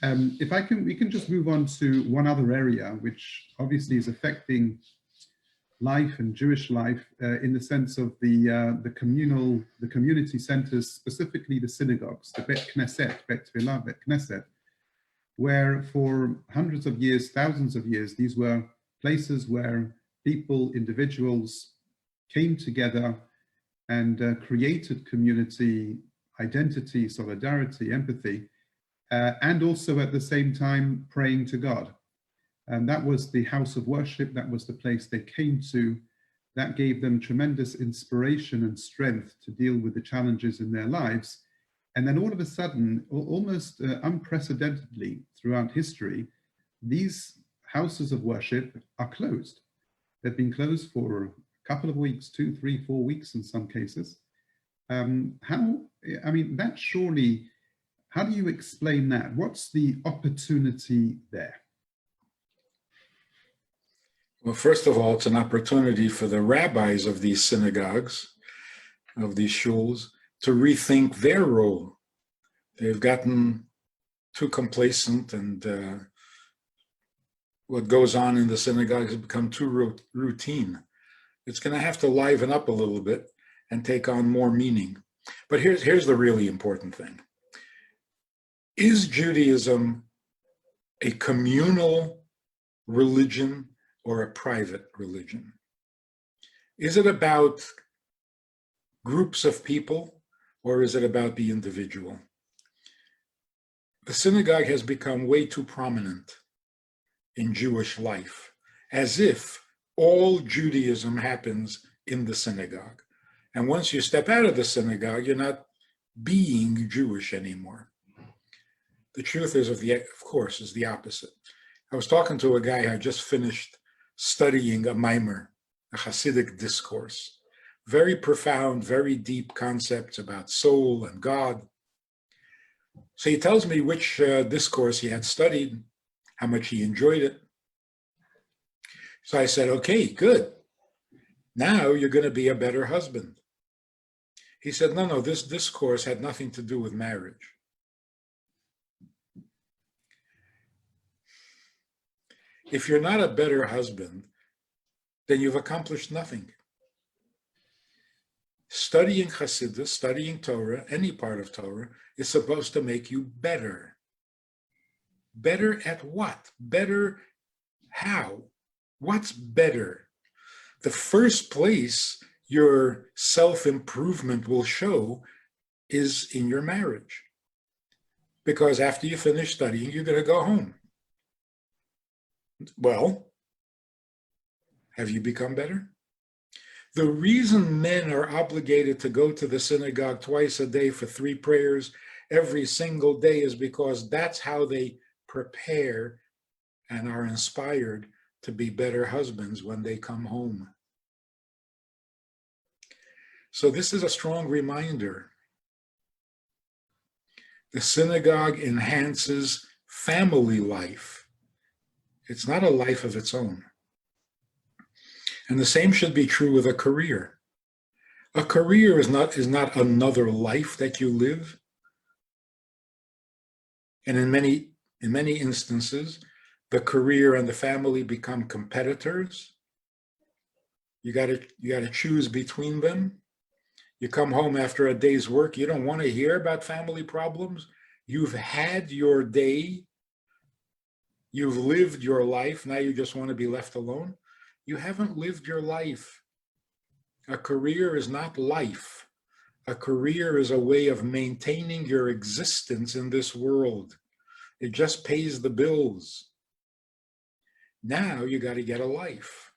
We can just move on to one other area, which obviously is affecting life and Jewish life in the sense of the community centers, specifically the synagogues, the Bet Knesset, Bet Tfilah, Bet Knesset, where for hundreds of years, thousands of years, these were places where people, individuals came together and created community, identity, solidarity, empathy, and also at the same time praying to God. And that was the house of worship, that was the place they came to. That gave them tremendous inspiration and strength to deal with the challenges in their lives. And then all of a sudden, almost unprecedentedly throughout history, these houses of worship are closed. They've been closed for a couple of weeks, 2, 3, 4 weeks in some cases. How do you explain that? What's the opportunity there? Well, first of all, it's an opportunity for the rabbis of these synagogues, of these shuls, to rethink their role. They've gotten too complacent, and what goes on in the synagogue has become too routine. It's going to have to liven up a little bit and take on more meaning. But here's the really important thing. Is Judaism a communal religion or a private religion? Is it about groups of people, or is it about the individual? The synagogue has become way too prominent in Jewish life, as if all Judaism happens in the synagogue. And once you step out of the synagogue, you're not being Jewish anymore. The truth is, of course, is the opposite. I was talking to a guy who just finished studying a mimer, a Hasidic discourse. Very profound, very deep concepts about soul and God. So he tells me which discourse he had studied, how much he enjoyed it. So I said, okay, good. Now you're going to be a better husband. He said, no, this discourse had nothing to do with marriage. If you're not a better husband, then you've accomplished nothing. Studying Hasidus, studying Torah, any part of Torah, is supposed to make you better. Better at what? Better how? What's better? The first place your self-improvement will show is in your marriage. Because after you finish studying, you're going to go home. Well, have you become better? The reason men are obligated to go to the synagogue twice a day for 3 prayers every single day is because that's how they prepare and are inspired to be better husbands when they come home. So this is a strong reminder. The synagogue enhances family life. It's not a life of its own. And the same should be true with a career. A career is not another life that you live. And in many instances, the career and the family become competitors. You got to choose between them. You come home after a day's work, you don't want to hear about family problems. You've had your day. You've lived your life. Now you just want to be left alone. You haven't lived your life. A career is not life. A career is a way of maintaining your existence in this world. It just pays the bills. Now you got to get a life.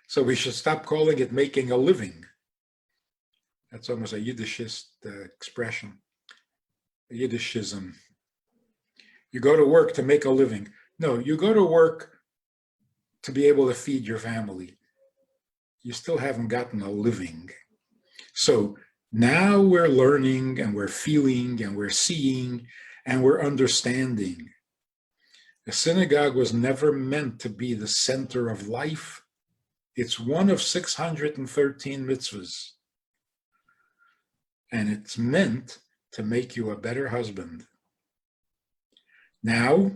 So we should stop calling it making a living. That's almost a Yiddishist expression, a Yiddishism. You go to work to make a living. No, you go to work to be able to feed your family. You still haven't gotten a living. So now we're learning and we're feeling and we're seeing and we're understanding. The synagogue was never meant to be the center of life. It's one of 613 mitzvahs. And it's meant to make you a better husband. Now,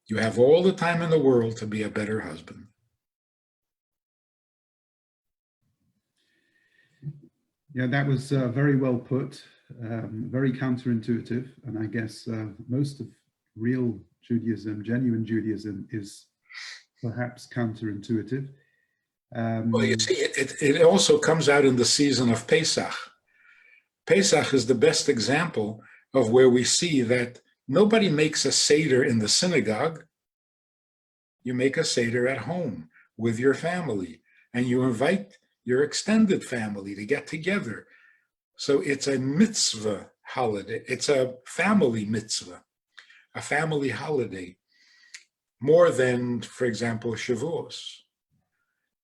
you have all the time in the world to be a better husband. Yeah, that was very well put, very counterintuitive. And I guess most of real Judaism, genuine Judaism, is perhaps counterintuitive. Well, you see, it also comes out in the season of Pesach. Pesach is the best example of where we see that nobody makes a Seder in the synagogue. You make a Seder at home with your family, and you invite your extended family to get together. So it's a mitzvah holiday. It's a family mitzvah, a family holiday, more than, for example, Shavuos.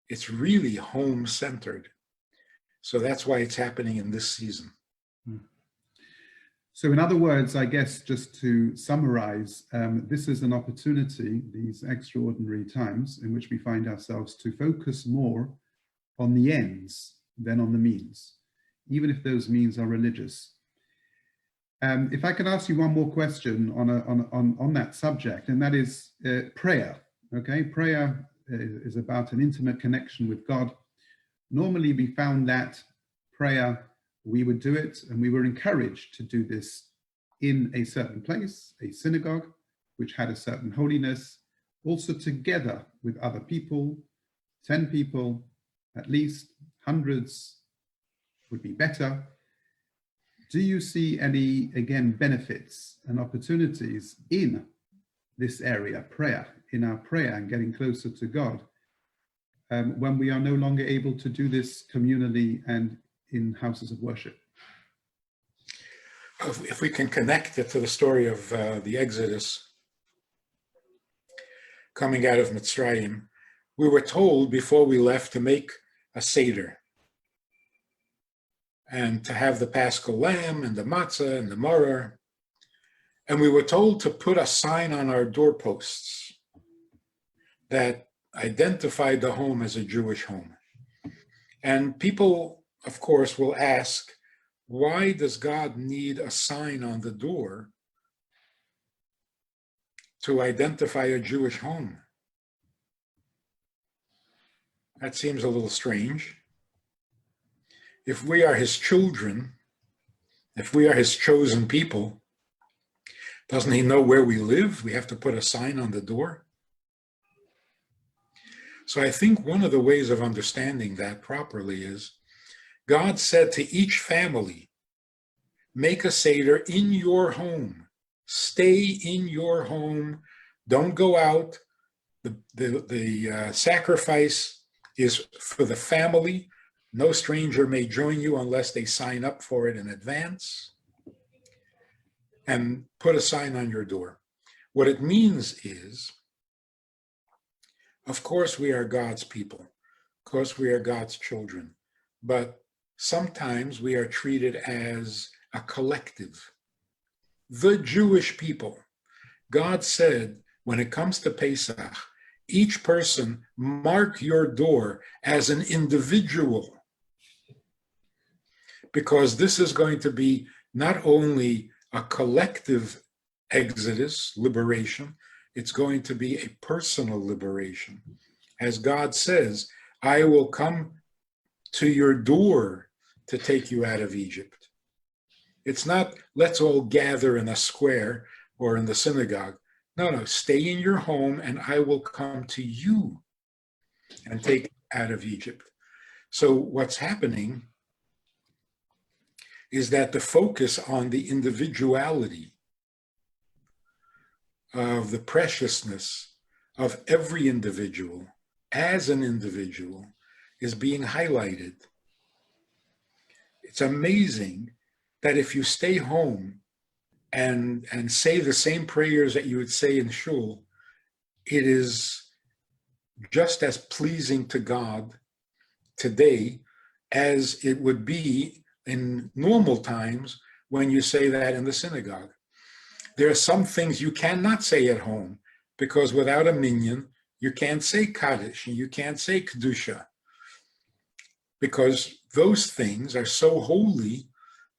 It's really home-centered. So that's why it's happening in this season. So in other words, I guess just to summarize, this is an opportunity, these extraordinary times in which we find ourselves, to focus more on the ends than on the means, even if those means are religious. If I could ask you one more question on that subject, and that is prayer. Okay, prayer is about an intimate connection with God. Normally, we found that prayer, we would do it, and we were encouraged to do this in a certain place, a synagogue, which had a certain holiness, also together with other people, 10 people, at least, hundreds would be better. Do you see any, again, benefits and opportunities in this area, prayer, in our prayer and getting closer to God, when we are no longer able to do this communally and in houses of worship? If we can connect it to the story of the Exodus coming out of Mitzrayim, we were told before we left to make a Seder and to have the Paschal lamb and the matzah and the maror. And we were told to put a sign on our doorposts that identified the home as a Jewish home. And people, of course, will ask, why does God need a sign on the door to identify a Jewish home? That seems a little strange. If we are his children, if we are his chosen people, doesn't he know where we live? We have to put a sign on the door. So I think one of the ways of understanding that properly is God said to each family, make a Seder in your home. Stay in your home. Don't go out. The sacrifice is for the family. No stranger may join you unless they sign up for it in advance. And put a sign on your door. What it means is, of course we are God's people. Of course we are God's children. But sometimes we are treated as a collective. The Jewish people. God said, when it comes to Pesach, each person mark your door as an individual. Because this is going to be not only a collective exodus, liberation, it's going to be a personal liberation. As God says, I will come to your door to take you out of Egypt. It's not, let's all gather in a square or in the synagogue. No, stay in your home and I will come to you and take you out of Egypt. So what's happening is that the focus on the individuality of the preciousness of every individual as an individual is being highlighted. It's amazing that if you stay home and say the same prayers that you would say in shul, it is just as pleasing to God today as it would be in normal times when you say that in the synagogue. There are some things you cannot say at home because without a minyan, you can't say Kaddish and you can't say Kedusha because those things are so holy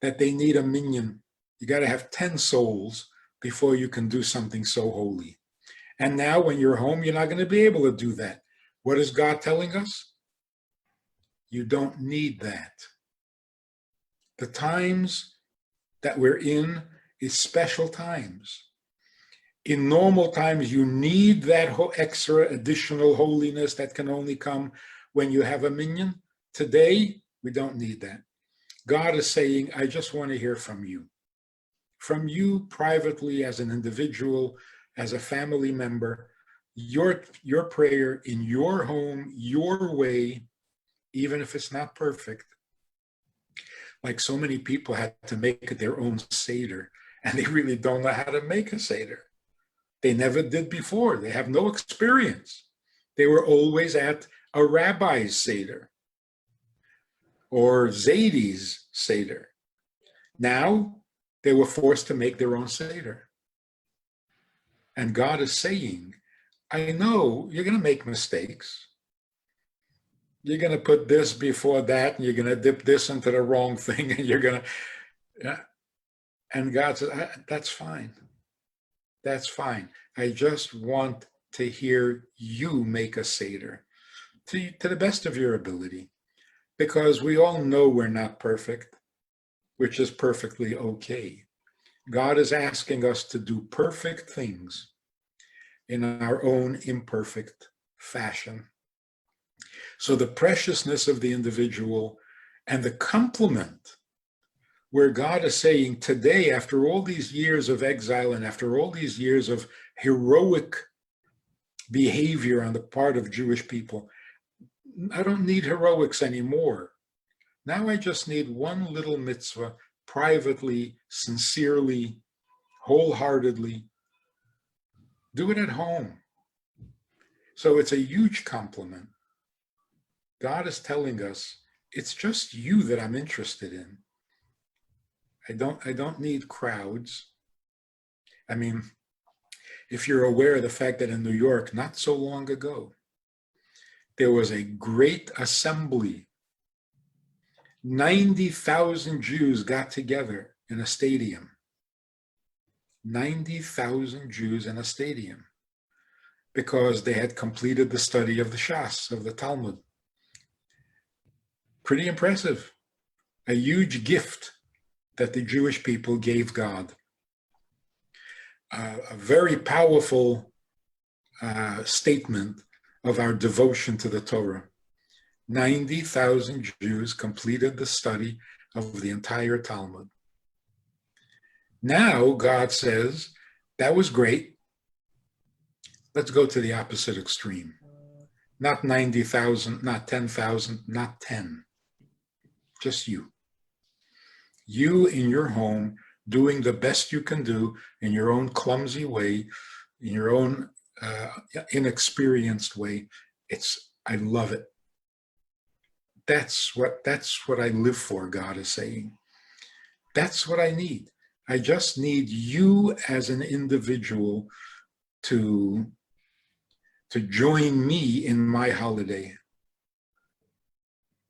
that they need a minyan. You got to have 10 souls before you can do something so holy. And now when you're home, you're not going to be able to do that. What is God telling us? You don't need that. The times that we're in is special times. In normal times, you need that whole extra additional holiness that can only come when you have a minyan. Today, we don't need that. God is saying, I just want to hear from you privately as an individual, as a family member, your prayer in your home, your way, even if it's not perfect. Like so many people had to make their own Seder, and they really don't know how to make a Seder. They never did before. They have no experience. They were always at a rabbi's Seder or Zadie's Seder. Now they were forced to make their own Seder. And God is saying, I know you're going to make mistakes. You're going to put this before that, and you're going to dip this into the wrong thing, and you're going to, yeah. And God says, that's fine. That's fine. I just want to hear you make a Seder to the best of your ability, because we all know we're not perfect, which is perfectly okay. God is asking us to do perfect things in our own imperfect fashion. So the preciousness of the individual and the compliment where God is saying today, after all these years of exile and after all these years of heroic behavior on the part of Jewish people, I don't need heroics anymore. Now I just need one little mitzvah, privately, sincerely, wholeheartedly. Do it at home. So it's a huge compliment. God is telling us, it's just you that I'm interested in. I don't need crowds. I mean, if you're aware of the fact that in New York, not so long ago, there was a great assembly. 90,000 Jews got together in a stadium. 90,000 Jews in a stadium because they had completed the study of the Shas, of the Talmud. Pretty impressive. A huge gift that the Jewish people gave God. A very powerful statement of our devotion to the Torah. 90,000 Jews completed the study of the entire Talmud. Now God says, that was great. Let's go to the opposite extreme. Not 90,000, not 10,000, not 10. Just you. You in your home doing the best you can do in your own clumsy way, in your own inexperienced way. I love it. That's what I live for, God is saying. That's what I need. I just need you as an individual to join me in my holiday.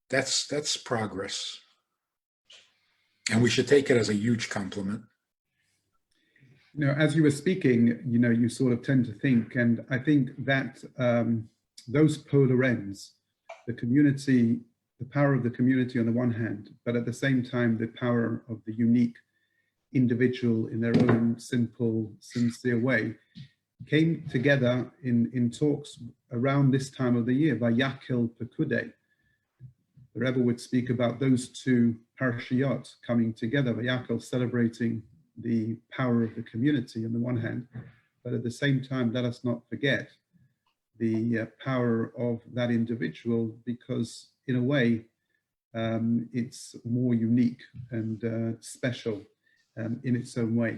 That's progress. And we should take it as a huge compliment. You know, as you were speaking, you know, you sort of tend to think, and I think that those polar ends, the community, the power of the community on the one hand, but at the same time, the power of the unique individual in their own simple, sincere way, came together in talks around this time of the year, Vayakel Pekudei. The Rebbe would speak about those two parashiyot coming together, Vayakel celebrating the power of the community on the one hand, but at the same time, let us not forget the power of that individual, because in a way, it's more unique and special in its own way.